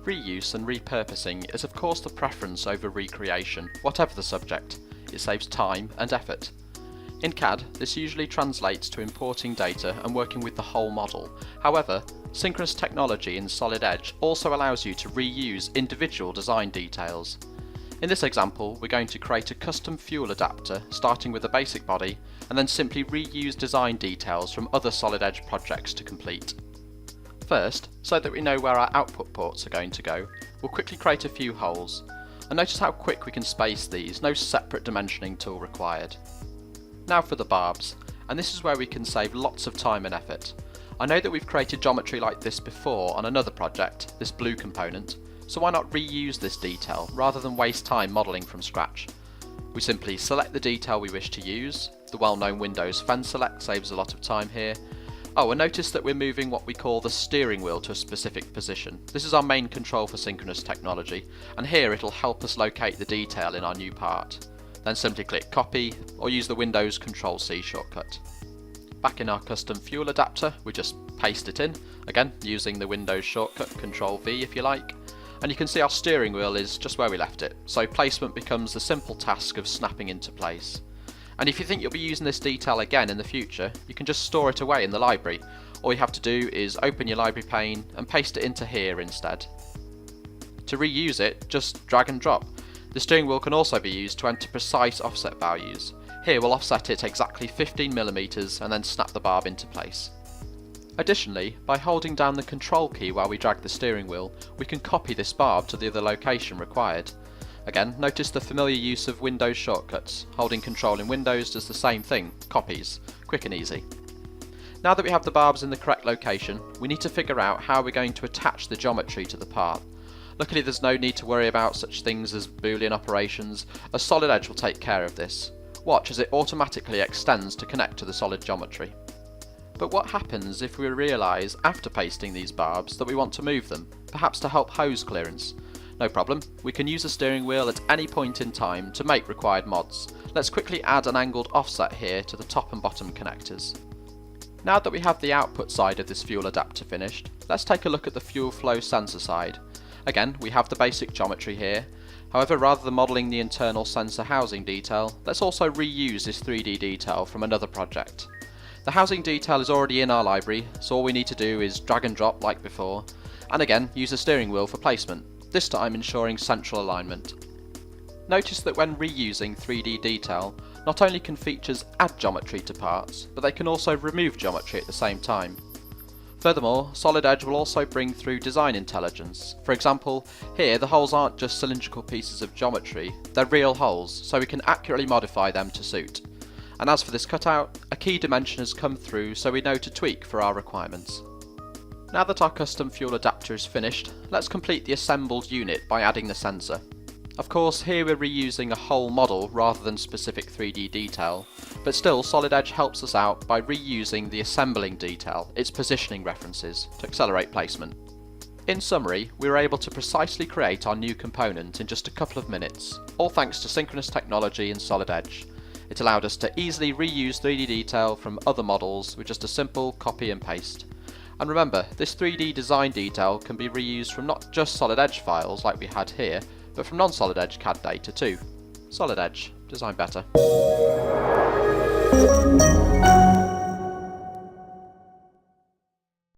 Reuse and repurposing is of course the preference over recreation, whatever the subject. It saves time and effort. In CAD, this usually translates to importing data and working with the whole model. However, synchronous technology in Solid Edge also allows you to reuse individual design details. In this example, we're going to create a custom fuel adapter starting with a basic body and then simply reuse design details from other Solid Edge projects to complete. First, so that we know where our output ports are going to go, we'll quickly create a few holes. And notice how quick we can space these, no separate dimensioning tool required. Now for the barbs, and this is where we can save lots of time and effort. I know that we've created geometry like this before on another project, this blue component, so why not reuse this detail rather than waste time modelling from scratch? We simply select the detail we wish to use. The well-known Windows Fen Select saves a lot of time here. Oh, and notice that we're moving what we call the steering wheel to a specific position. This is our main control for synchronous technology, and here it'll help us locate the detail in our new part. Then simply click copy, or use the Windows Ctrl+C shortcut. Back in our custom fuel adapter, we just paste it in, again using the Windows shortcut Ctrl+V if you like. And you can see our steering wheel is just where we left it, so placement becomes the simple task of snapping into place. And if you think you'll be using this detail again in the future, you can just store it away in the library. All you have to do is open your library pane and paste it into here instead. To reuse it, just drag and drop. The steering wheel can also be used to enter precise offset values. Here we'll offset it exactly 15mm and then snap the barb into place. Additionally, by holding down the control key while we drag the steering wheel, we can copy this barb to the other location required. Again, notice the familiar use of Windows shortcuts. Holding Control in Windows does the same thing, copies, quick and easy. Now that we have the barbs in the correct location, we need to figure out how we're going to attach the geometry to the part. Luckily there's no need to worry about such things as Boolean operations, as Solid Edge will take care of this. Watch as it automatically extends to connect to the solid geometry. But what happens if we realise after pasting these barbs that we want to move them, perhaps to help hose clearance? No problem, we can use the steering wheel at any point in time to make required mods. Let's quickly add an angled offset here to the top and bottom connectors. Now that we have the output side of this fuel adapter finished, let's take a look at the fuel flow sensor side. Again, we have the basic geometry here. However, rather than modelling the internal sensor housing detail, let's also reuse this 3D detail from another project. The housing detail is already in our library, so all we need to do is drag and drop like before, and again use the steering wheel for placement, this time ensuring central alignment. Notice that when reusing 3D detail, not only can features add geometry to parts, but they can also remove geometry at the same time. Furthermore, Solid Edge will also bring through design intelligence. For example, here the holes aren't just cylindrical pieces of geometry, they're real holes, so we can accurately modify them to suit. And as for this cutout, a key dimension has come through so we know to tweak for our requirements. Now that our custom fuel adapter is finished, let's complete the assembled unit by adding the sensor. Of course, here we're reusing a whole model rather than specific 3D detail, but still Solid Edge helps us out by reusing the assembling detail, its positioning references, to accelerate placement. In summary, we were able to precisely create our new component in just a couple of minutes, all thanks to synchronous technology in Solid Edge. It allowed us to easily reuse 3D detail from other models with just a simple copy and paste. And remember, this 3D design detail can be reused from not just Solid Edge files like we had here, but from non-Solid Edge CAD data too. Solid Edge, design better.